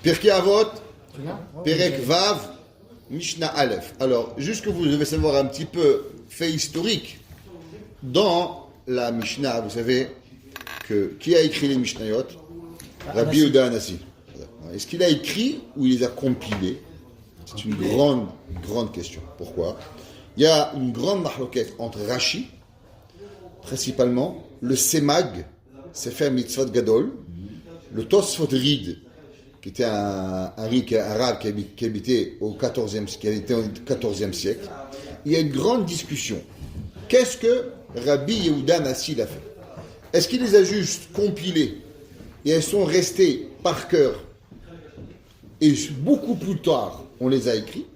Pirkei Avot, Perek Vav, Mishnah Aleph. Alors, juste que vous devez savoir un petit peu fait historique. Dans la Mishnah, vous savez que qui a écrit les Mishnayot? Rabbi Yehuda Hanassi. Est-ce qu'il a écrit ou il les a compilés? C'est une grande question. Pourquoi? Il y a une grande mahloket entre Rashi, principalement, le Semag, Sefer Mitzvot Gadol, le Tosfot Rid, qui était un arabe qui habitait au XIVe siècle. Il y a une grande discussion. Qu'est-ce que Rabbi Yehuda Hanassi a fait? Est-ce qu'il les a juste compilés et elles sont restées par cœur et beaucoup plus tard on les a écrits?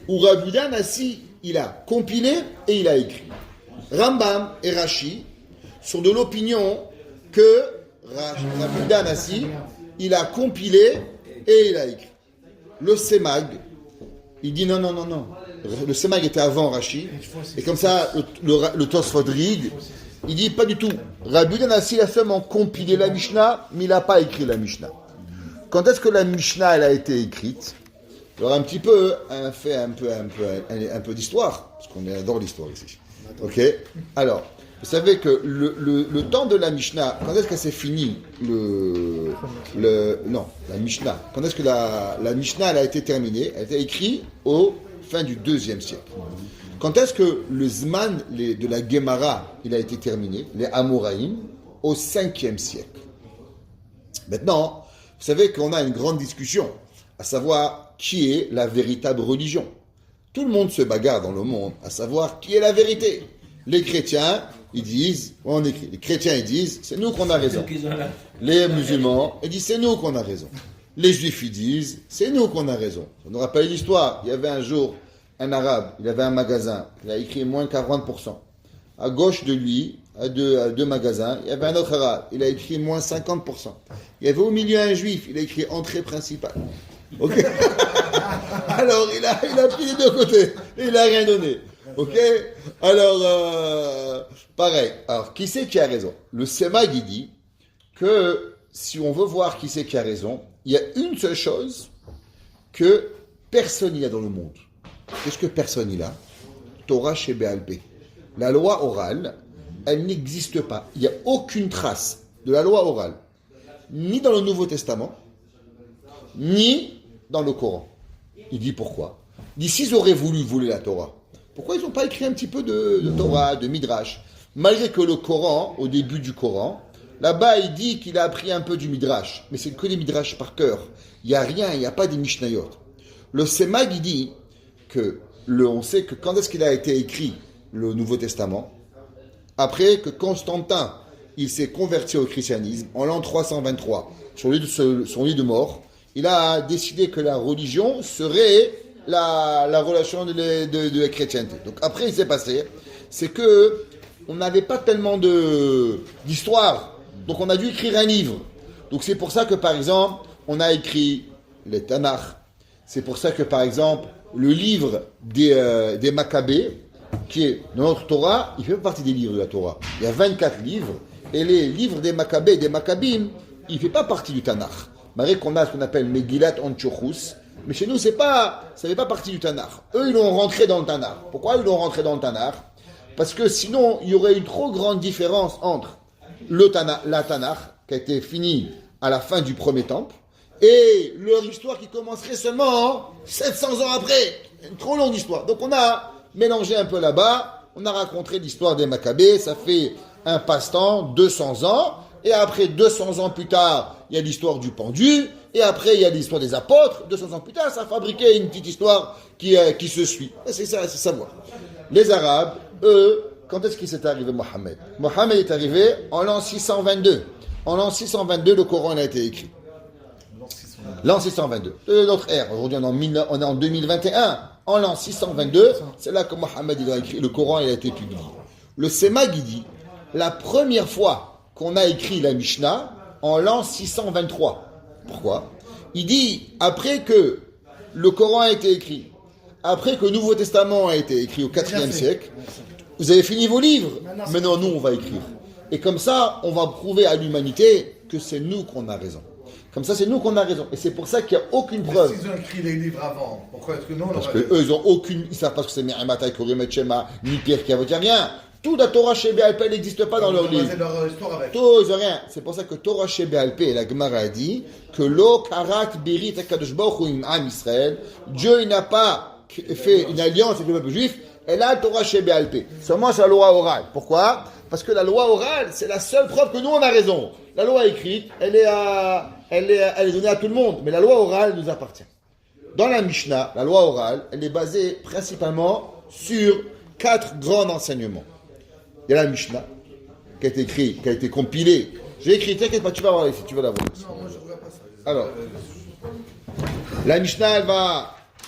Ou Rabbi Yehuda Hanassi, il a compilé et il a écrit? Rambam et Rashi sont de l'opinion que Rabbi Yehuda Hanassi, il a compilé et il a écrit. Le Semag, il dit non. Le Semag était avant Rashi, et comme ça, le Tosfot Rid, il dit pas du tout. Rabbi Yehuda Hanassi a seulement compilé la Mishnah, mais il n'a pas écrit la Mishnah. Quand est-ce que la Mishnah elle a été écrite? Alors un petit peu, un peu d'histoire, parce qu'on adore l'histoire ici. Ok. Alors, vous savez que le temps de la Mishnah, quand est-ce que c'est fini la Mishnah. Quand est-ce que la Mishnah elle a été terminée? Elle a été écrite au fin du IIe siècle. Quand est-ce que le Zman de la Gemara il a été terminé? Les Amoraïm au 5e siècle. Maintenant, vous savez qu'on a une grande discussion, à savoir qui est la véritable religion. Tout le monde se bagarre dans le monde, à savoir qui est la vérité. Les chrétiens, ils disent, on écrit, les chrétiens, ils disent, c'est nous qu'on a raison. Les musulmans, ils disent, c'est nous qu'on a raison. Les juifs, ils disent, c'est nous qu'on a raison. Ça nous rappelle l'histoire. Il y avait un jour un arabe, il avait un magasin, il a écrit moins 40%. À gauche de lui, à deux magasins, il y avait un autre arabe, il a écrit moins 50%. Il y avait au milieu un juif, il a écrit entrée principale. Ok. Alors il a pris les deux côtés, et il n'a rien donné. Ok. Alors, pareil. Alors, qui c'est qui a raison? Le Semag, il dit que si on veut voir qui c'est qui a raison, il y a une seule chose que personne n'y a dans le monde. Qu'est-ce que personne n'y a? Torah chez Béalpé. La loi orale, elle n'existe pas. Il n'y a aucune trace de la loi orale, ni dans le Nouveau Testament, ni dans le Coran. Il dit pourquoi? Il dit s'ils auraient voulu voler la Torah, pourquoi ils n'ont pas écrit un petit peu de Torah, de Midrash? Malgré que le Coran, au début du Coran, là-bas il dit qu'il a appris un peu du Midrash, mais c'est que des Midrash par cœur. Il n'y a rien, il n'y a pas des Mishnayot. Le Semag, il dit que on sait que quand est-ce qu'il a été écrit le Nouveau Testament? Après que Constantin, il s'est converti au christianisme en l'an 323, sur son lit de mort, il a décidé que la religion serait la relation de la chrétienté. Donc après, il s'est passé, c'est que on n'avait pas tellement d'histoire, donc on a dû écrire un livre. Donc c'est pour ça que par exemple, on a écrit les Tanakh. C'est pour ça que par exemple, le livre des Maccabées, qui est dans notre Torah, il fait partie des livres de la Torah. Il y a 24 livres, et les livres des Maccabées, des Maccabim, il ne fait pas partie du Tanakh. Malgré qu'on a ce qu'on appelle Megillat Antiochus, mais chez nous, ça ne fait pas partie du Tanakh. Eux, ils l'ont rentré dans le Tanakh. Pourquoi ils l'ont rentré dans le Tanakh? Parce que sinon, il y aurait une trop grande différence entre la Tanakh, qui a été finie à la fin du premier temple, et leur histoire qui commencerait seulement 700 ans après. Une trop longue histoire. Donc on a mélangé un peu là-bas, on a raconté l'histoire des Maccabées, ça fait un passe-temps, 200 ans, et après 200 ans plus tard, il y a l'histoire du pendu, et après il y a l'histoire des apôtres, 200 ans plus tard, ça a fabriqué une petite histoire qui se suit. C'est ça, c'est savoir. Les Arabes, eux, quand est-ce qu'il s'est arrivé Mohammed? Mohammed est arrivé en l'an 622. En l'an 622, le Coran a été écrit. L'an 622, de notre ère. Aujourd'hui, on est en 2021. En l'an 622, c'est là que Mohammed il a écrit, le Coran il a été publié. Le Semag dit, la première fois qu'on a écrit la Mishnah, en l'an 623. Pourquoi? Il dit, après que le Coran a été écrit, après que le Nouveau Testament a été écrit au IVe siècle, vous avez fini vos livres, maintenant nous on va écrire. Et comme ça, on va prouver à l'humanité que c'est nous qu'on a raison. Comme ça, c'est nous qu'on a raison. Et c'est pour ça qu'il n'y a aucune Mais preuve. s'ils ont écrit les livres avant, pourquoi est-ce que nous, on Parce aurait... qu'eux, ils ont aucune. Ils ne savent pas ce que c'est Mehamatai, Korim, Shema, ni Pierre qui a voté rien. Tout la Torah chez BLP n'existe pas dans leur livre. C'est leur histoire avec. Tout, ils n'ont rien. C'est pour ça que Torah chez BLP, et la Gemara a dit que Lo Karat Berit Akadosh Baruch Hu im Am Israël. Dieu, il n'a pas fait une alliance avec le peuple juif. Et là, Torah chez BLP. Seulement, c'est la loi orale. Pourquoi? Parce que la loi orale, c'est la seule preuve que nous, on a raison. La loi écrite, elle est donnée à tout le monde. Mais la loi orale nous appartient. Dans la Mishnah, la loi orale, elle est basée principalement sur 4 grands enseignements. Il y a la Mishnah, qui a été écrite, qui a été compilée. J'ai écrit, t'inquiète pas, tu vas voir ici, tu vas la voir. Non, moi je ne regarde pas ça. Alors, la Mishnah,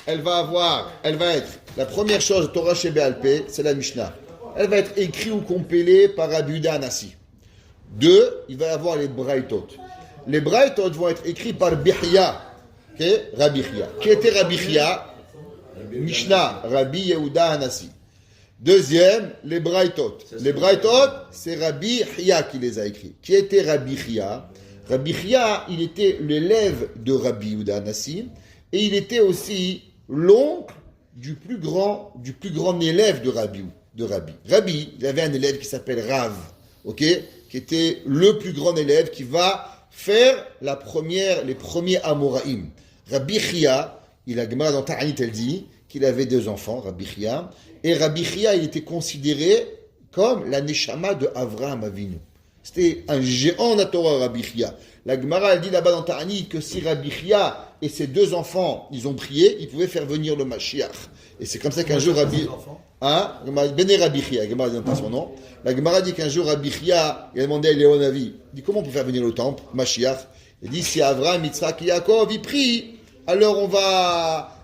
elle va être, la première chose, Torah chez BLP, c'est la Mishnah. Elle va être écrite ou compilée par Rabbi Yehuda Hanassi. 2, il va y avoir les Braithot. Les Braithot vont être écrits par Bihya, okay? Rabbi Chia. Qui était Rabbi Chia? Mishnah, Rabbi Yehuda Hanassi. Deuxième, les Braithot. Les Braithot, c'est Rabbi Chia qui les a écrits. Qui était Rabbi Chia? Rabbi Chia, il était l'élève de Rabbi Yehuda Hanassi et il était aussi l'oncle du plus grand élève de Rabbi. Rabbi, il avait un élève qui s'appelle Rav, ok, qui était le plus grand élève qui va faire les premiers Amoraïm. Rabbi Chia, il a Gemara dans Ta'anit, elle dit qu'il avait 2 enfants, Rabbi Chia, et Rabbi Chia, il était considéré comme la Neshama de Avraham Avinu. C'était un géant de la Torah, Rabbi Chia. La Gemara, elle dit là-bas dans Ta'anit que si Rabbi Chia et ses 2 enfants, ils ont prié, ils pouvaient faire venir le Mashiach. Et c'est comme ça qu'un jour Rabbi... Hein? Béné Rabbi Chia, la Gemara ne donne pas son nom. La Gemara dit qu'un jour Rabbi Chia, il a demandé à Léonavi, il dit comment on peut faire venir le temple, Mashiach? Il dit si Avraham, Yitzhak et Yaakov, ils prient, alors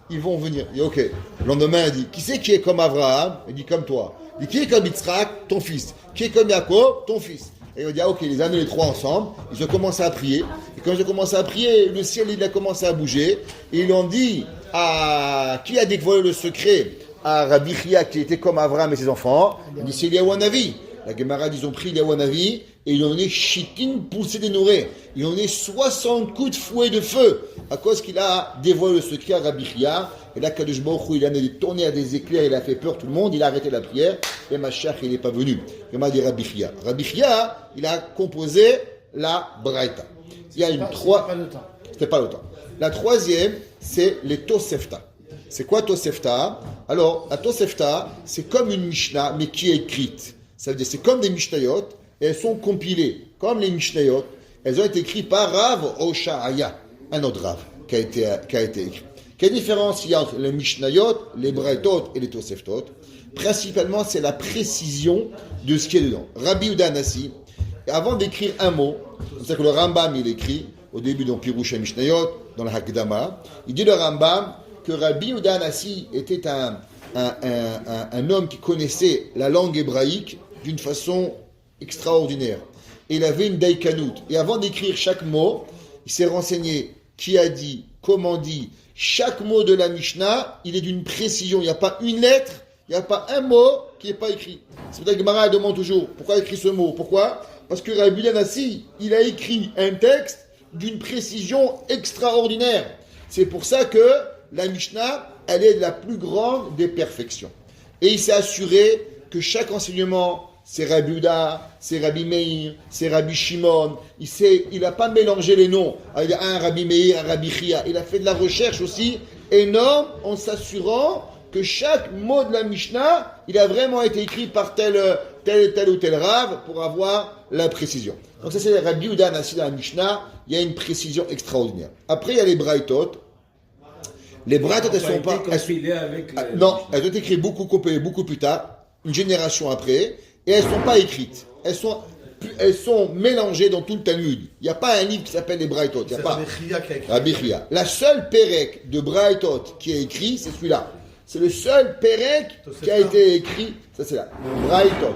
ils vont venir. Il dit ok. Le lendemain, il dit qui c'est qui est comme Avraham? Il dit comme toi. Il dit qui est comme Yitzhak? Ton fils. Qui est comme Yaakov? Ton fils. Et il dit ok, ils amènent les 3 ensemble, ils ont commencé à prier. Et quand ils ont commencé à prier, le ciel il a commencé à bouger. Et ils ont dit qui a dévoilé le secret à Rabbi Chia qui était comme Avraham et ses enfants? Il dit c'est Eliyahu Hanavi. La Gemara dit ils ont pris Eliyahu Hanavi et ils ont donné chitin poussé des nourrés. Ils ont donné 60 coups de fouet de feu à cause qu'il a dévoilé le secret à Rabbi Chia. Et là, Kadosh Baruch Hu, il a tourné à des éclairs, il a fait peur tout le monde, il a arrêté la prière et Mashiach il n'est pas venu. Gemara dit Rabbi Chia. Rabbi Chia, il a composé la Braïta. Il y a une 3. C'était pas le temps. La troisième, c'est les Tosefta. C'est quoi Tosefta? Alors, la Tosefta, c'est comme une Mishnah, mais qui est écrite. Ça veut dire, c'est comme des Mishnayot, et elles sont compilées. Comme les Mishnayot, elles ont été écrites par Rav Oshaya, un autre Rav, qui a été écrit. Quelle différence il y a entre les Mishnayot, les Braithot et les Toseftot? Principalement, c'est la précision de ce qui est dedans. Rabbi Yehuda Hanassi, avant d'écrire un mot, c'est ça que le Rambam, il écrit, au début dans Pirush Mishnayot, dans la Hakdama, il dit le Rambam, que Rabbi Yehuda Hanassi était un homme qui connaissait la langue hébraïque d'une façon extraordinaire. Et il avait une daïkanout. Et avant d'écrire chaque mot, il s'est renseigné qui a dit, comment dit. Chaque mot de la Mishnah, il est d'une précision. Il n'y a pas une lettre, il n'y a pas un mot qui n'est pas écrit. C'est pour ça que Gemara demande toujours, pourquoi il écrit ce mot? Pourquoi? Parce que Rabbi Yehuda Hanassi, il a écrit un texte d'une précision extraordinaire. C'est pour ça que la Mishnah, elle est la plus grande des perfections. Et il s'est assuré que chaque enseignement, c'est Rabbi Yehuda, c'est Rabbi Meir, c'est Rabbi Shimon. Il n'a pas mélangé les noms. Il y a un Rabbi Meir, un Rabbi Chia. Il a fait de la recherche aussi énorme en s'assurant que chaque mot de la Mishnah, il a vraiment été écrit par tel ou tel Rav pour avoir la précision. Donc ça c'est Rabbi Yehuda Hanassi dans la Mishnah. Il y a une précision extraordinaire. Après il y a les Braithot. Les Braithot, elles sont pas. Non, elles ont été écrites beaucoup plus tard, une génération après, et elles sont pas écrites. Elles sont mélangées dans tout le Talmud. Il n'y a pas un livre qui s'appelle les Braithot. Il y a pas. Rabbi Chia. La seule Pérec de Braithot qui est écrit, c'est celui-là. C'est le seul Pérec qui a été écrit. Ça c'est là. Braithot.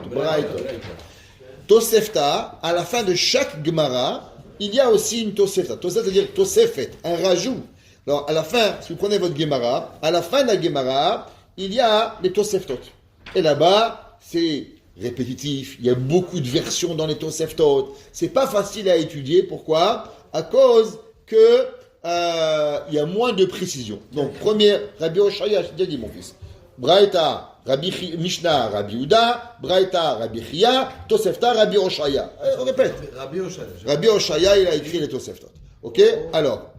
Tosefta, à la fin de chaque Gemara, il y a aussi une Tosefta. Tosefta, c'est-à-dire Tosefet, un rajout. Alors, à la fin, si vous prenez votre Gemara, à la fin de la Gemara, il y a les Toseftot. Et là-bas, c'est répétitif. Il y a beaucoup de versions dans les Toseftot. C'est pas facile à étudier. Pourquoi? À cause que il y a moins de précision. Donc, premier, Rabbi Oshaya, je t'ai dit, mon fils. Braïta, Mishnah, Rabbi Uda, Braïta, Rabbi Chia, Tosefta, Rabbi Oshaya. On répète. Rabbi Oshaya. Rabbi Oshaya, il a écrit les Toseftot. Ok? Alors,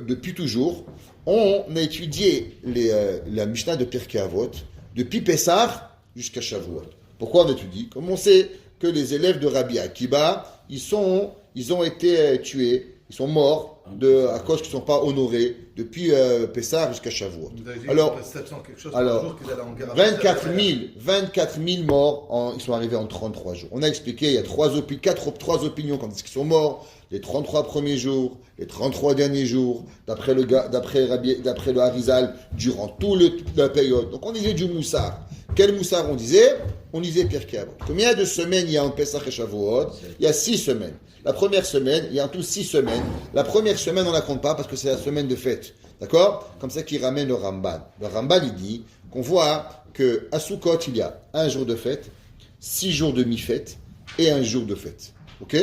depuis toujours, on a étudié la Mishnah de Pirkei Avot, depuis Pessah jusqu'à Shavuot. Pourquoi on étudie? Comme on sait que les élèves de Rabbi Akiba, ils ont été tués, ils sont morts à cause qu'ils ne sont pas honorés depuis Pessah jusqu'à Shavuot. Alors, 700 quelque chose alors par jour qu'ils allaient en guerre. 24 000 morts, ils sont arrivés en 33 jours. On a expliqué, il y a trois opinions quand ils sont morts. Les 33 premiers jours, les 33 derniers jours, d'après le Harizal, durant tout la période. Donc on disait du Moussar. Quel Moussar on disait? On disait Pirkei Avot. Combien de semaines il y a en Pessah et Shavuot? Il y a 6 semaines. La première semaine, il y a en tout 6 semaines. La première semaine, on ne la compte pas parce que c'est la semaine de fête. D'accord? Comme ça qu'il ramène le Ramban. Le Ramban, il dit qu'on voit qu'à Sukkot, il y a un jour de fête, 6 jours de mi-fête et un jour de fête. Ok?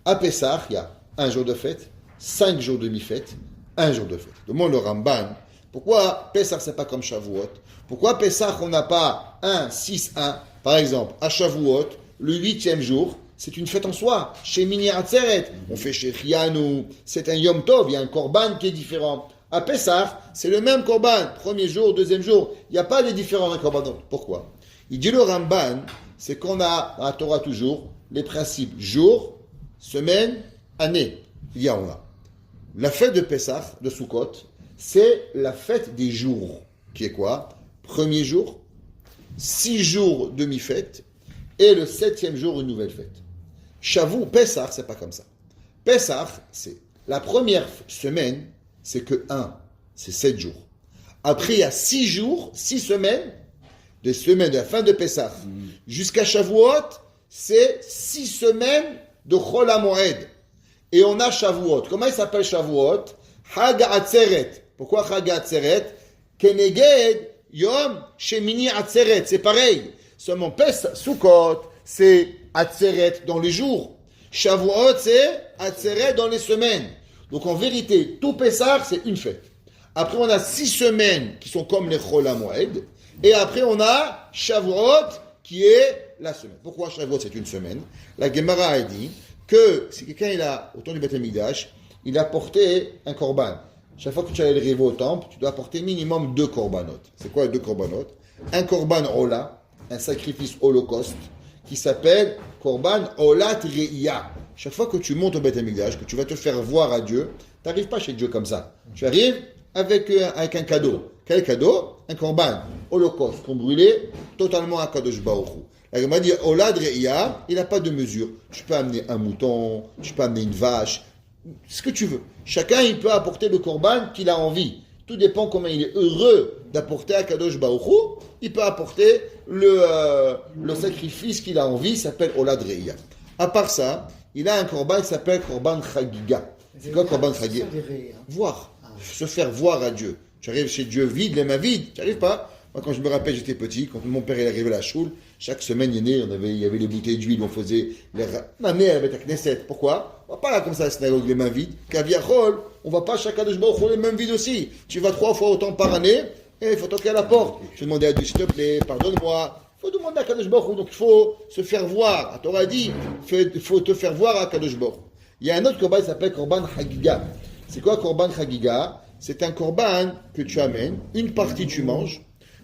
À Pessah, il y a un jour de fête, 5 jours de mi-fête, un jour de fête. Demande le Ramban, pourquoi Pessah, c'est pas comme Shavuot? Pourquoi Pessah, on n'a pas 1, 6, 1? Par exemple, à Shavuot, le 8e jour, c'est une fête en soi. Chez Mini Atzeret, on fait chez Chianu, c'est un Yom Tov, il y a un Korban qui est différent. À Pessah, c'est le même Korban, premier jour, deuxième jour. Il n'y a pas de différence dans le Korban. Pourquoi? Il dit le Ramban, c'est qu'on a à Torah toujours les principes jour, semaine, année. Il y a on a. La fête de Pessah, de Sukkot, c'est la fête des jours. Qui est quoi? Premier jour, 6 jours de mi-fête, et le 7e jour, une nouvelle fête. Shavuot, Pessah, c'est pas comme ça. Pessah, c'est la première semaine, c'est que 1, c'est 7 jours. Après, il y a 6 jours, 6 semaines, des semaines de la fin de Pessah, jusqu'à Shavuot, c'est 6 semaines de Chol HaMoed. Et on a Shavuot. Comment il s'appelle Shavuot? Chag Atzeret. Pourquoi Chag Atzeret? Keneged Yom Shemini Atzeret. C'est pareil. Seulement Pessah, Sukkot, c'est Atzeret dans les jours. Shavuot, c'est Atzeret dans les semaines. Donc en vérité, tout Pessah, c'est une fête. Après, on a 6 semaines qui sont comme les Chol HaMoed. Et après, on a Shavuot qui est la semaine. Pourquoi Shavuot, c'est une semaine? La Gemara a dit que si quelqu'un il a, au temps du Beth Amikdash, il a porté un korban. Chaque fois que tu allais arriver au temple, tu dois apporter minimum 2 korbanot. C'est quoi les 2 korbanot? Un korban Ola, un sacrifice holocauste, qui s'appelle korban Olat Re'ia. Chaque fois que tu montes au Beth Amikdash, que tu vas te faire voir à Dieu, tu n'arrives pas chez Dieu comme ça. Tu arrives avec un cadeau. Quel cadeau? Un korban holocauste qu'on brûlait totalement à Kadosh Baruch Hu. La Gemara dit Olad Re'ia, il n'a pas de mesure. Tu peux amener un mouton, tu peux amener une vache, ce que tu veux. Chacun, il peut apporter le korban qu'il a envie. Tout dépend comment il est heureux d'apporter à Kadosh Baruch Hu. Il peut apporter le sacrifice qu'il a envie, il s'appelle Olad Re'ia. À part ça, il a un korban qui s'appelle korban Chagiga. C'est quoi korban Chagiga? Voir, se faire voir à Dieu. Tu arrives chez Dieu vide, les mains vides, tu n'arrives pas. Moi, quand je me rappelle, j'étais petit, quand mon père est arrivé à la choule, chaque semaine, il y avait les bouteilles d'huile, on faisait ma mère avait ta Knesset. Pourquoi? On va pas là comme ça, synagogue, les mains vides. Kaviachol, on va pas chaque année, les mains vides aussi. Tu vas 3 fois autant par année, et il faut toquer à la porte. Je demandais à Dieu, s'il te plaît, pardonne-moi. Il faut demander à Kadosh Baruch Hu, donc il faut se faire voir. La Torah dit, il faut te faire voir à Kadosh Baruch Hu. Il y a un autre korban qui s'appelle korban Chagiga. C'est quoi korban Chagiga? C'est un korban que tu amènes, une partie tu manges,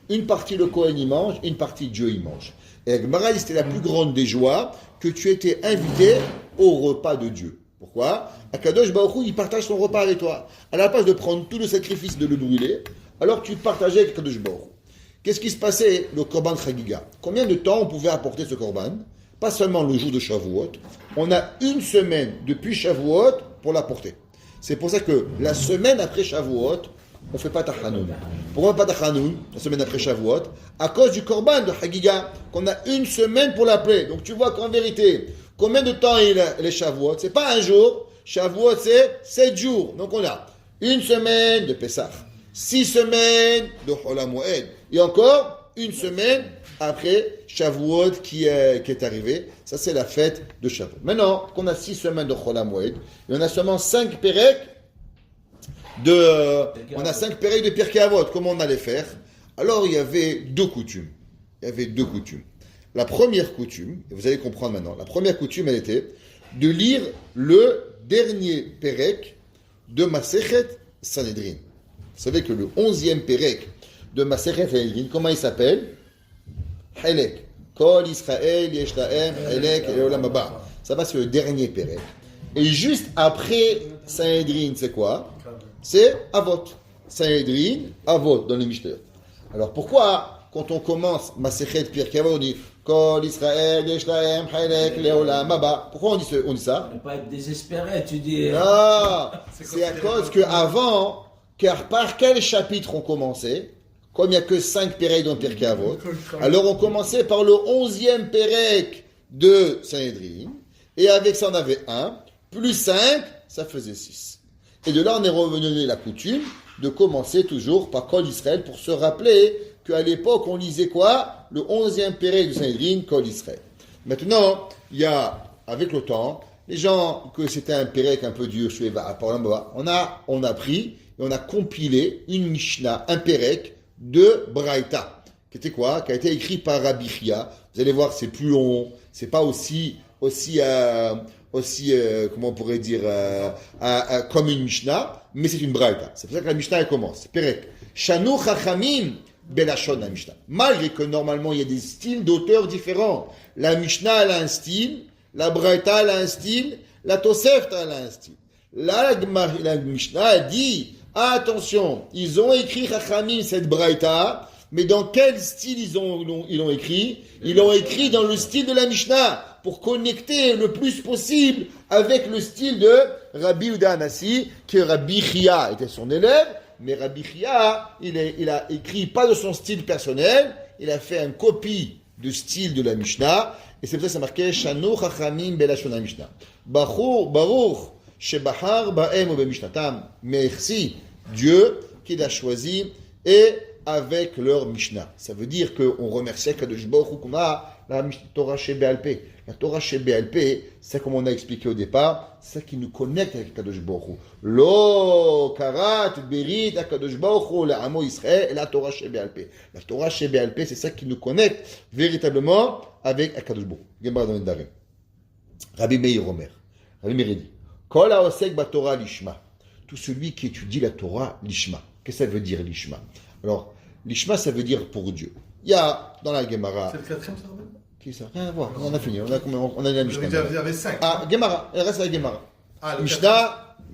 une partie le Kohen y mange, une partie Dieu y mange. Et la Gemara dit c'était la plus grande des joies que tu étais invité au repas de Dieu. Pourquoi? Akadosh Baruch Hu, il partage son repas avec toi. À la place de prendre tout le sacrifice de le brûler, alors tu partageais avec Akadosh Baruch Hu. Qu'est-ce qui se passait, le korban Chagiga? Combien de temps on pouvait apporter ce korban? Pas seulement le jour de Shavuot. On a une semaine depuis Shavuot pour l'apporter. C'est pour ça que la semaine après Shavuot, on ne fait pas Tachanoun. Pourquoi pas Tachanoun, la semaine après Shavuot? À cause du korban de Chagiga, qu'on a une semaine pour l'appeler. Donc tu vois qu'en vérité, combien de temps il a les Shavuot? C'est pas un jour. Shavuot, c'est 7 jours. Donc on a une semaine de Pessah, 6 semaines de Chol HaMoed, et encore une semaine après Shavuot qui est arrivé. Ça, c'est la fête de Shavuot. Maintenant qu'on a 6 semaines de Chol HaMoed, et on a seulement 5 Pérec de Pirkei Avot. Comment on allait faire? Alors, il y avait deux coutumes. La première coutume, et vous allez comprendre maintenant, la première coutume, elle était de lire le dernier Pérec de Masechet Sanhedrin. Vous savez que le 11e Pérec de Masechet Sanhedrin, comment il s'appelle? Helek. Kol Israël, Yesh Lahem, Helek, et Olam Haba. Ça va, c'est le dernier Pérec. Et juste après Sanhedrin, c'est quoi? C'est Avot. Sanhedrin, Avot, dans les Mishnayot. Alors pourquoi, quand on commence Masechet Pirkei Avot, on dit Kol Israël, Yesh Lahem, Helek, Leolam Haba? Pourquoi on dit ça? Ne pas être désespéré, tu dis. Ah, c'est à cause qu'avant, car par quel chapitre on commençait? Comme il n'y a que 5 Pérec dans Pirkei Avot, alors on commençait par le 11e Pérec de Sanhedrin, et avec ça on avait 1, plus 5, ça faisait 6. Et de là on est revenu à la coutume de commencer toujours par Kol Israël pour se rappeler qu'à l'époque on lisait quoi? Le 11e Pérec de Sanhedrin, Kol Israël. Maintenant, il y a, avec le temps, les gens, que c'était un Pérec un peu dur, on a pris et on a compilé une Mishnah, un Pérec de Braïta, qui était quoi? Qui a été écrit par Rabbi Chia. Vous allez voir, c'est plus long, c'est pas aussi comment on pourrait dire, comme une Mishnah, mais c'est une Braïta. C'est pour ça que la Mishnah, elle commence. Pérec. Shanu Chachamim Belashon, la Mishnah. Malgré que normalement, il y a des styles d'auteurs différents. La Mishnah, elle a un style, la Braïta, elle a un style, la Tosefta, elle a un style. Là, la Mishnah, elle dit, attention, ils ont écrit Chachamim, cette Braïta, mais dans quel style ils l'ont écrit? Ils l'ont écrit dans le style de la Mishnah, pour connecter le plus possible avec le style de Rabbi Yehuda Hanassi, que Rabbi Chia était son élève, mais Rabbi Chia, il a écrit pas de son style personnel, il a fait une copie du style de la Mishnah, et c'est pour ça que c'est marqué Shanu Chachamim Belashon Mishnah. Baruch Shebahar Ba'em Bemishnatam. Merci Dieu qui l'a choisi et avec leur Mishnah. Ça veut dire qu'on remercie Kadosh Baruch Hu qu'on a la Torah chez Be'alpé. La Torah chez Be'alpé, c'est comme on a expliqué au départ, c'est ça qui nous connecte avec Kadosh Baruch Hu. Lo karat berit Kadosh Baruch Hu la amo Israël et la Torah chez Be'alpé. La Torah chez Be'alpé, c'est ça qui nous connecte véritablement avec Kadosh Baruch Hu. Gemara dans le Darim. Rabbi Meir Omer. Rabbi Meir dit Kol haosek baTorah lishma. Tout celui qui étudie la Torah lishma. Qu'est-ce que ça veut dire lishma? Alors, lishma, ça veut dire pour Dieu. Il y a dans la Gemara. C'est le 4e, ça va? Qui ça? Rien à voir. On a fini. On a la Mishnah. Vous avez 5. Ah, Gemara. Il reste la Gemara. Ah,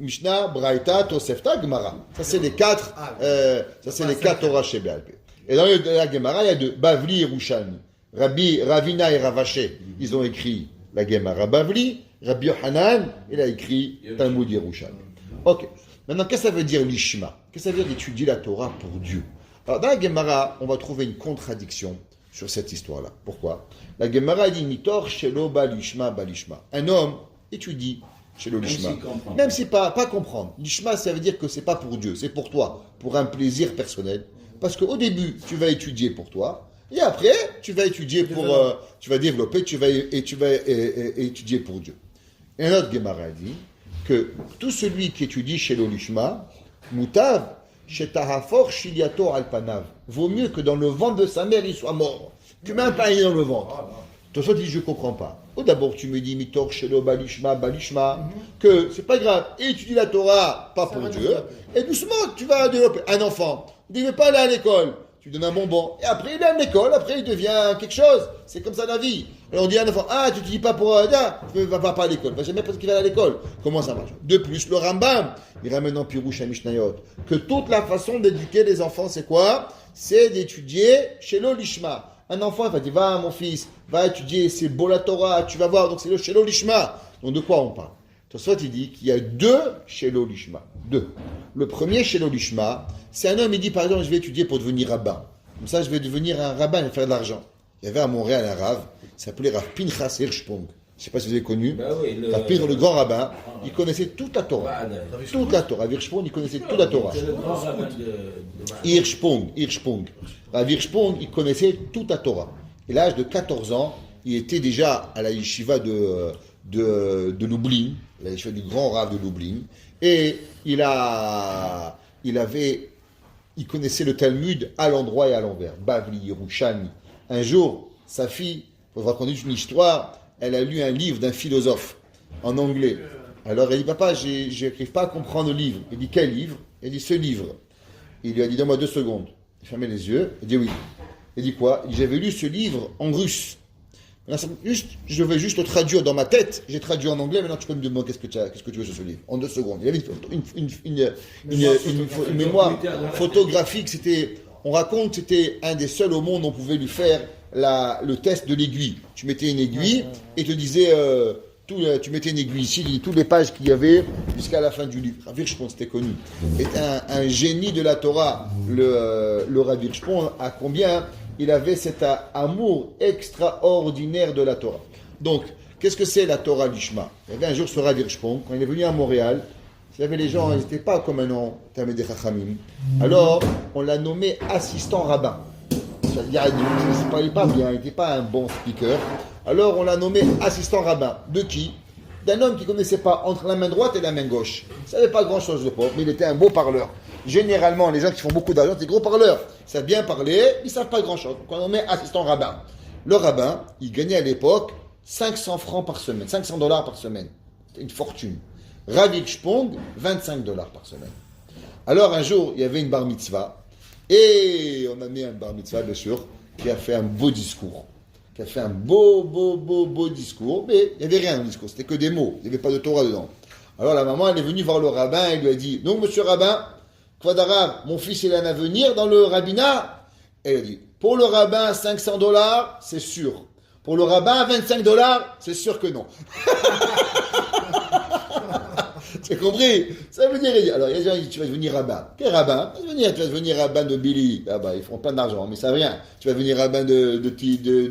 Mishnah, Braïta, Tosefta, Gemara. Ça, c'est les 4. Les 4 Torah chez Be'alpé. Et dans la Gemara, il y a deux. Bavli et Rouchalmi. Ravina et Ravaché, ils ont écrit la Gemara Bavli. Rabbi Yohanan, il a écrit Talmud Yerushalmi. Ok. Maintenant, qu'est-ce que ça veut dire l'ishma? Qu'est-ce que ça veut dire d'étudier la Torah pour Dieu? Alors, dans la Gemara, on va trouver une contradiction sur cette histoire-là. Pourquoi? La Gemara dit Mitor shelo balishma balishma. Un homme étudie shelo lishma. Même si pas comprendre. Lishma, ça veut dire que c'est pas pour Dieu, c'est pour toi, pour un plaisir personnel. Parce qu'au début, tu vas étudier pour toi. Et après, tu vas étudier pour, tu vas développer, tu vas étudier pour Dieu. Et un autre Gemara dit que tout celui qui étudie chez l'Olishma, Moutav, chez Tahafor, Shiliato Alpanav, vaut mieux que dans le ventre de sa mère il soit mort, que même pas il est dans le ventre. Toi, ça dit, je ne comprends pas. Ou d'abord, tu me dis, Mitor, Shelo, Balishma, que c'est pas grave, étudie la Torah, pas pour Dieu, et doucement, tu vas développer. Un enfant, il ne veut pas aller à l'école. Tu donnes un bonbon, et après il est à l'école, après il devient quelque chose. C'est comme ça la vie. Alors on dit à un enfant, tu ne dis pas pour tu ne vas pas à l'école, il ne va jamais parce qu'il va à l'école. Comment ça marche? De plus, le Rambam, il ramène en Pirouche à Mishnayot, que toute la façon d'éduquer les enfants, c'est quoi? C'est d'étudier chez l'Olishma. Un enfant, il va dire, va mon fils, va étudier, c'est beau la Torah, tu vas voir, donc c'est le chez l'Olishma. Donc de quoi on parle? Soit il dit qu'il y a 2 chez l'Olishma. 2. Le premier chez l'Olishma, c'est un homme, il dit par exemple, je vais étudier pour devenir rabbin. Comme ça, je vais devenir un rabbin et faire de l'argent. Il y avait à Montréal un rave, il s'appelait Rav Pinchas Hirschprung. Je ne sais pas si vous avez connu. Rav Pinchas, le grand rabbin, il connaissait toute la Torah. Toute la Torah. Rav Hirschprung, il connaissait toute la Torah. C'est le grand rabbin de Hirschprung. Rav Hirschprung, il connaissait toute la Torah. Et à l'âge de 14 ans, il était déjà à la yeshiva de Lublin, la yeshiva du grand Rav de Lublin, et il connaissait le Talmud à l'endroit et à l'envers. Bavli, Yerushalmi. Un jour, sa fille, pour vous raconter une histoire, elle a lu un livre d'un philosophe en anglais. Alors elle dit, papa, je n'arrive pas à comprendre le livre. Il dit, quel livre? Elle dit, ce livre. Il lui a dit, donne-moi 2 secondes. Il fermait les yeux, il dit oui. Il dit quoi? Il dit, j'avais lu ce livre en russe. Je vais juste le traduire dans ma tête. J'ai traduit en anglais, maintenant tu peux me demander qu'est-ce que tu veux sur ce livre. En 2 secondes. Il avait une mémoire photographique. On raconte que c'était un des seuls au monde où on pouvait lui faire le test de l'aiguille. Tu mettais une aiguille et te disais, tu mettais une aiguille ici, toutes les pages qu'il y avait jusqu'à la fin du livre. Rav Hirschprung, c'était connu. Est un génie de la Torah, le Rav Hirschprung, à combien il avait cet amour extraordinaire de la Torah. Donc, qu'est-ce que c'est la Torah Lishma? Il y avait un jour ce Rav Hirschprung, quand il est venu à Montréal, il y avait les gens, ils n'étaient pas comme maintenant, Talmidei Chachamim. Alors, on l'a nommé assistant rabbin. Il ne parlait pas bien, il n'était pas un bon speaker. Alors, on l'a nommé assistant rabbin. De qui? D'un homme qui ne connaissait pas entre la main droite et la main gauche. Il ne savait pas grand-chose de pauvre, mais il était un beau parleur. Généralement, les gens qui font beaucoup d'argent, c'est des gros parleurs. Ils savent bien parler, ils ne savent pas grand-chose. Donc, on met assistant rabbin. Le rabbin, il gagnait à l'époque 500 francs par semaine, 500 $ par semaine. C'était une fortune. Rav Hirschprung, 25 $ par semaine. Alors, un jour, il y avait une bar mitzvah. Et on a mis un bar mitzvah, bien sûr, qui a fait un beau discours. Qui a fait un beau discours. Mais il n'y avait rien dans le discours, c'était que des mots. Il n'y avait pas de Torah dedans. Alors, la maman, elle est venue voir le rabbin et lui a dit, donc, monsieur rabbin, Kvadarav, mon fils, il a un avenir dans le rabbinat. Elle a dit, pour le rabbin, 500 $, c'est sûr. Pour le rabbin, 25 $, c'est sûr que non. Tu as compris? Ça veut dire, alors il y a des gens qui disent, tu vas devenir rabbin. Quel rabbin? Tu vas devenir rabbin de Billy. Ah bah, ils font plein d'argent, mais ça rien. Tu vas devenir rabbin de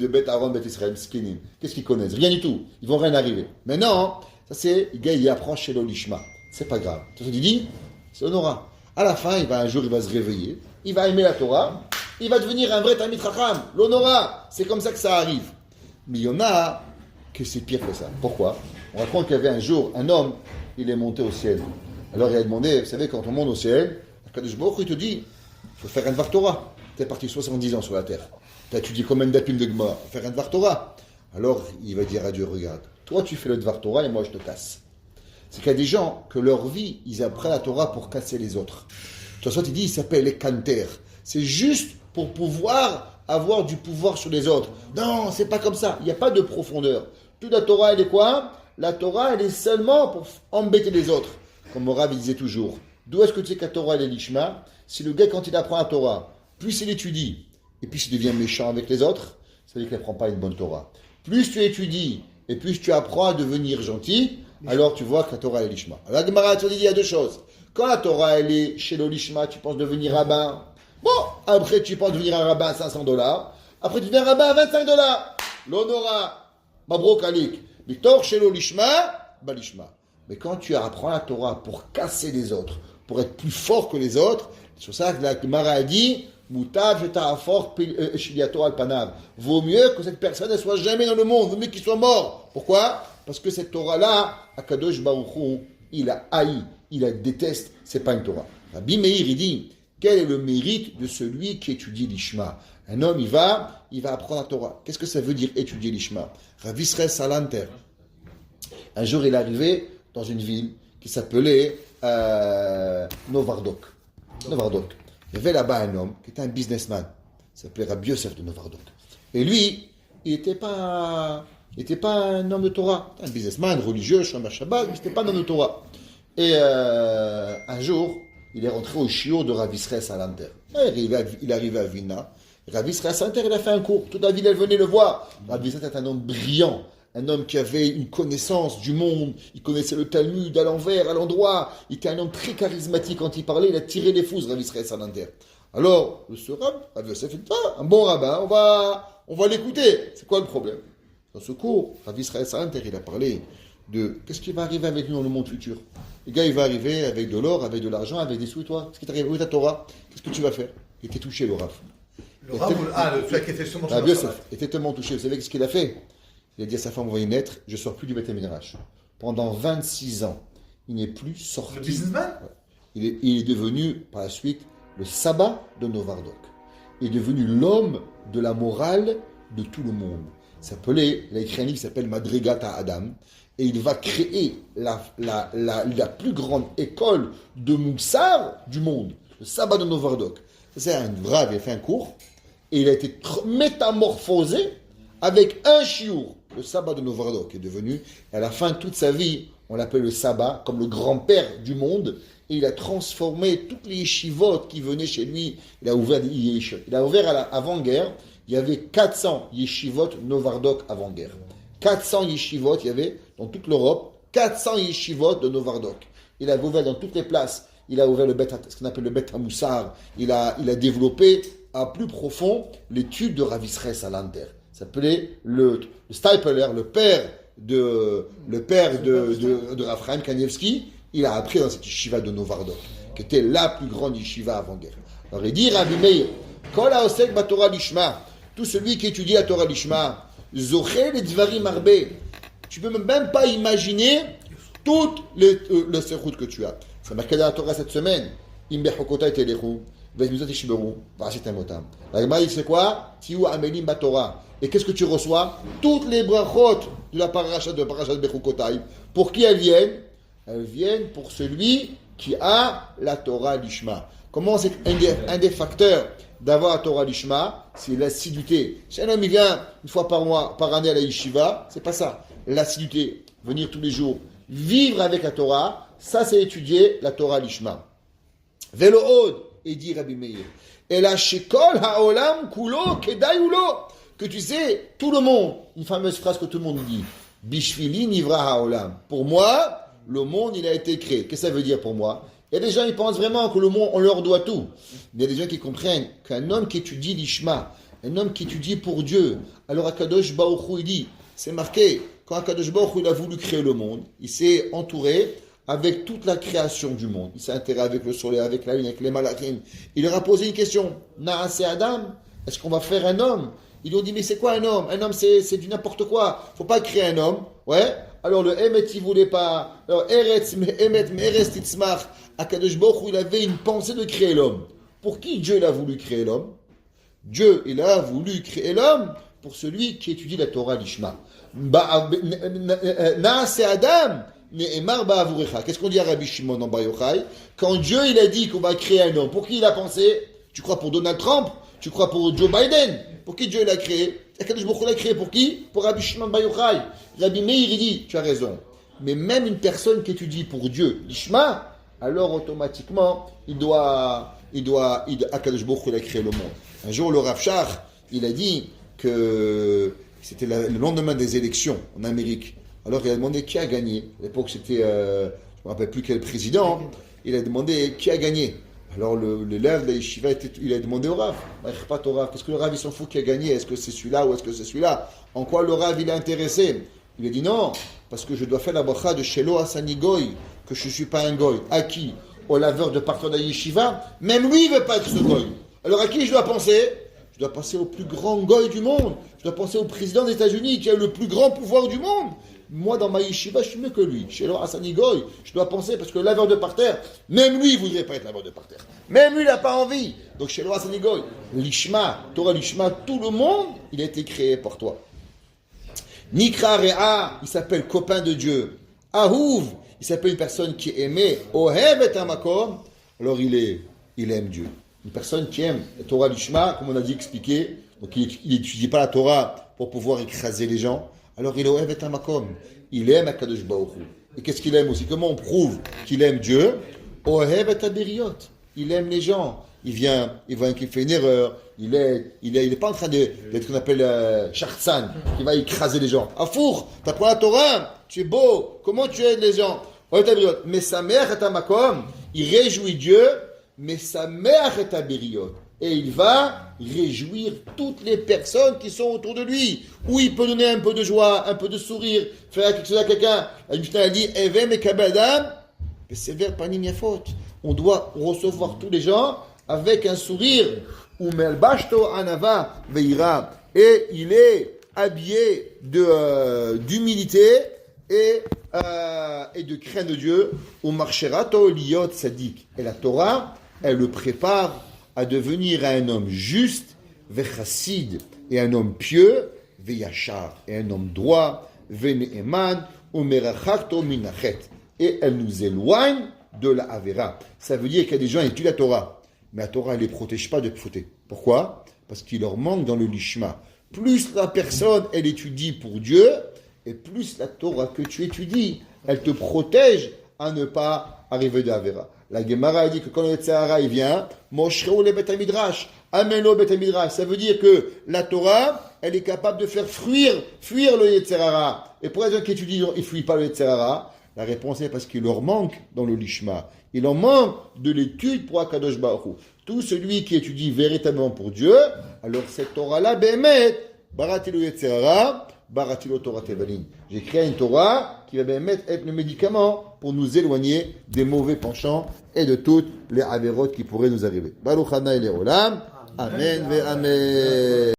Beth Aaron, Beth Israël, Skinim. Qu'est-ce qu'ils connaissent? Rien du tout. Ils vont rien arriver. Mais non, ça c'est, le gars, il apprend chez l'Olishma. C'est pas grave. Tu dis, c'est Honora. À la fin, un jour, il va se réveiller. Il va aimer la Torah. Il va devenir un vrai Talmid Chacham. L'Honora. C'est comme ça que ça arrive. Mais il y en a que c'est pire que ça. Pourquoi? On raconte qu'il y avait un jour un homme, il est monté au ciel. Alors il a demandé, vous savez, quand on monte au ciel, Kadosh Baruch Hu, il te dit, il faut faire un Dvar Torah. Tu es parti 70 ans sur la terre. Tu as étudié combien d'apim de Gemara? Faire un Dvar Torah. Alors il va dire à Dieu, regarde, toi tu fais le Dvar Torah et moi je te casse. C'est qu'il y a des gens que leur vie, ils apprennent la Torah pour casser les autres. De toute façon, il dit, il s'appelle les Kanter. C'est juste pour pouvoir avoir du pouvoir sur les autres. Non, c'est pas comme ça. Il n'y a pas de profondeur. Toute la Torah, elle est quoi? La Torah, elle est seulement pour embêter les autres. Comme Rav disait toujours. D'où est-ce que tu sais que la Torah, elle est l'ishma? Si le gars, quand il apprend la Torah, plus il étudie, et plus il devient méchant avec les autres, ça veut dire qu'il n'apprend pas une bonne Torah. Plus tu étudies, et plus tu apprends à devenir gentil, alors tu vois que la Torah est l'ishma. Alors la Gemara te dit, il y a 2 choses. Quand la Torah, elle est chez l'ishma, tu penses devenir rabbin. Bon, après tu penses devenir un rabbin à 500 $. Après tu deviens rabbin à 25 $. L'honora, Mabrok Alik. Victor, chez l'Olishma, Balishma. Mais quand tu apprends la Torah pour casser les autres, pour être plus fort que les autres, c'est pour ça que la Gemara a dit, Moutav, fort, Shiliato Alpanav. Vaut mieux que cette personne ne soit jamais dans le monde, vaut mieux qu'il soit mort. Pourquoi? Parce que cette Torah-là, Akadosh Baruch Hu, il a haï, il la déteste, c'est pas une Torah. Rabbi Meir, il dit, quel est le mérite de celui qui étudie l'Ishma? Un homme, il va apprendre la Torah. Qu'est-ce que ça veut dire étudier l'Ishma? Rav Israël Salanter. Un jour, il est arrivé dans une ville qui s'appelait Novardok. Novardok. Il y avait là-bas un homme qui était un businessman. Il s'appelait Rabbi Yosef de Novardok. Et lui, il n'était pas un homme de Torah. Un businessman, religieux, Shomer Shabbat, mais ce n'était pas un homme de Torah. Et un jour, il est rentré au shiur de Rav Israël Salanter. Il est arrivé à Vilna. Rav Israël Salanter, il a fait un cours. Toute la ville, elle venait le voir. Rav Israël était un homme brillant, un homme qui avait une connaissance du monde. Il connaissait le Talmud à l'envers, à l'endroit. Il était un homme très charismatique quand il parlait. Il a tiré les fous, Rav Israël Salanter. Alors, ce Rav Yosef dit, un bon rabbin, on va l'écouter. C'est quoi le problème? Dans ce cours, Rav Israël Salanter, il a parlé de qu'est-ce qui va arriver avec nous dans le monde futur. Le gars, il va arriver avec de l'or, avec de l'argent, avec des sous, et toi, qu'est-ce qui t'arrive? Où est ta Torah? Qu'est-ce que tu vas faire? Il était touché, le Rav. Le Rav, le celui qui était justement Rabbi sur le Yosef Shabbat. était tellement touché. Vous savez ce qu'il a fait? Il a dit à sa femme, vous voyez naître, je ne sors plus du Beth Midrash. Pendant 26 ans, il n'est plus sorti. Le businessman? Il est devenu, par la suite, le sabbat de Novardok. Il est devenu l'homme de la morale de tout le monde. Il a écrit un livre qui s'appelle Madrigata Adam. Et il va créer la plus grande école de Moussar du monde. Le sabbat de Novardok. C'est un brave, il a fait un cours. Et il a été métamorphosé avec un chiour. Le sabbat de Novardok est devenu, à la fin de toute sa vie, on l'appelle le sabbat, comme le grand-père du monde. Et il a transformé toutes les yeshivot qui venaient chez lui. Il a ouvert des yeshivot. Il a ouvert avant-guerre. Il y avait 400 yeshivot Novardok avant-guerre. 400 yeshivot, il y avait dans toute l'Europe, 400 yeshivot de Novardok. Il a ouvert dans toutes les places. Il a ouvert ce qu'on appelle le Bet HaMoussar. Il a développé à plus profond l'étude de Rav Israël Salanter. Ça s'appelait le Stipler, le père de Rav Chaim Kanievski. Il a appris dans cette yeshiva de Novardok, qui était la plus grande yeshiva avant-guerre. Alors il dit, Rabbi Meir, Kol haosek baTorah lishma, tout celui qui étudie la Torah lishma, zoché les dvarim arbe, tu peux même pas imaginer toutes les séroutes que tu as. C'est marqué dans la Torah cette semaine, Im bechokotai telechu, vezmizot yishberu, v'asit amotam. La Gemara dit c'est quoi? Tiu amelim baTorah. Et qu'est-ce que tu reçois? Toutes les brachot de la parasha de bechokotai. Pour qui elles viennent? Elles viennent pour celui qui a la Torah Lishma. Comment c'est un des facteurs d'avoir la Torah Lishma? C'est l'assiduité. Si un homme il vient une fois par année à la yeshiva, c'est pas ça. L'assiduité, venir tous les jours, vivre avec la Torah, ça c'est étudier la Torah Lishma. Velo od, et dit Rabbi Meir. Et la shekol haolam kulo kedai ulo. Que tu sais, tout le monde, une fameuse phrase que tout le monde dit. Bishvili nivra haolam. Pour moi, le monde, il a été créé. Qu'est-ce que ça veut dire pour moi? Il y a des gens qui pensent vraiment que le monde, on leur doit tout. Mais il y a des gens qui comprennent qu'un homme qui étudie l'Ishma, un homme qui étudie pour Dieu, alors Akadosh Baruch Hu, il dit, c'est marqué, quand Akadosh Baruch Hu, il a voulu créer le monde, il s'est entouré avec toute la création du monde. Il s'est enterré avec le soleil, avec la lune, avec les malachim. Il leur a posé une question. Naase Adam, est-ce qu'on va faire un homme? Ils lui ont dit, mais c'est quoi un homme? Un homme, c'est du n'importe quoi. Faut pas créer un homme. Ouais. Alors le Emet, il voulait pas. Alors Eretz, Emet, Meres, Titzmach, Akadosh Baruch Hu, il avait une pensée de créer l'homme. Pour qui Dieu il a voulu créer l'homme? Dieu, il a voulu créer l'homme pour celui qui étudie la Torah Lishma. Naase Adam, Ne'emar ba'avurecha. Qu'est-ce qu'on dit à Rabbi Shimon dans Bar Yochai? Quand Dieu il a dit qu'on va créer un homme, pour qui il a pensé? Tu crois pour Donald Trump? Tu crois pour Joe Biden? Pour qui Dieu l'a créé? Akadosh Baruch Hu l'a créé pour qui? Pour Rabbi Shimon Bar Yochai. Rabbi Meir il dit, tu as raison. Mais même une personne qui étudie pour Dieu, l'Ishma, alors automatiquement, Akadosh Baruch Hu il a créé le monde. Un jour, le Rav Shach, il a dit que c'était le lendemain des élections en Amérique. Alors il a demandé qui a gagné. À l'époque, c'était, je ne me rappelle plus quel président. Il a demandé qui a gagné. Alors l'élève de la yeshiva, il a demandé au Rav. Qu'est-ce que le Rav il s'en fout qui a gagné? Est-ce que c'est celui-là ou est-ce que c'est celui-là? En quoi le Rav il est intéressé? Il a dit non, parce que je dois faire la bracha de Shelo Asani Goy, que je ne suis pas un Goy. À qui? Au laveur de partout de la yeshiva? Même lui il ne veut pas être ce Goy. Alors à qui je dois penser? Je dois penser au plus grand Goy du monde. Je dois penser au président des États-Unis qui a le plus grand pouvoir du monde. Moi, dans ma yeshiva, je suis mieux que lui. Chez le Hassani Goy, je dois penser, parce que le laveur de parterre, même lui, il ne voudrait pas être laveur de parterre. Même lui, il n'a pas envie. Donc, chez le Hassani Goy, l'Ishma, Torah l'Ishma, tout le monde, il a été créé pour toi. Nikra Re'a, il s'appelle copain de Dieu. Ahuv, il s'appelle une personne qui est aimée. Ohev et Amakom, alors il aime Dieu. Une personne qui aime la Torah l'Ishma, comme on a dit, expliqué. Donc, il n'étudie pas la Torah pour pouvoir écraser les gens. Alors il Ohev et Amakom, il aime Akadosh Baruch Hu. Et qu'est-ce qu'il aime aussi? Comment on prouve qu'il aime Dieu? Ohev et Aberiot, il aime les gens. Il voit qu'il fait une erreur. Il est pas en train d'être ce qu'on appelle Shartsan, qui va écraser les gens. Afour, tu apprends la Torah, tu es beau, comment tu aides les gens? Ohev et Aberiot, mais sa mère est Amakom, il réjouit Dieu, mais sa mère est Aberiot. Et il va réjouir toutes les personnes qui sont autour de lui. Où il peut donner un peu de joie, un peu de sourire, faire quelque chose à quelqu'un. La Mishnah a dit, Evem et Kabadam, mais sévère panim yafot. On doit recevoir tous les gens avec un sourire, Umelbashto anava veira, et il est habillé d'humilité et de crainte de Dieu, Umarsherato liot sadik. Et la Torah, elle le prépare à devenir un homme juste, vechassid, et un homme pieux, veyachar, et un homme droit, veneeman, umerachakto minachet. Et elle nous éloigne de la Avera. Ça veut dire qu'il y a des gens qui étudient la Torah, mais la Torah ne les protège pas de fauter. Pourquoi? Parce qu'il leur manque dans le lishma. Plus la personne, elle étudie pour Dieu, et plus la Torah que tu étudies, elle te protège à ne pas arriver de Avera. La Gemara dit que quand le Yetzer Hara il vient, Moshreu le Bet HaMidrash, amène-le Bet HaMidrash. Ça veut dire que la Torah, elle est capable de faire fuir le Yetzer Hara. Et pour les gens qui étudient, ils ne fuient pas le Yetzer Hara. La réponse est parce qu'il leur manque dans le lishma. Il en manque de l'étude pour Akadosh Baruch Hu. Tout celui qui étudie véritablement pour Dieu, alors cette Torah-là, Behemet, Baratilo Yetzer Hara, Baratilo Torah Tevalin. J'ai créé une Torah qui va Behemet être le médicament pour nous éloigner des mauvais penchants et de toutes les avérotes qui pourraient nous arriver. Baruch Hana el Olam. Amen ve Amen.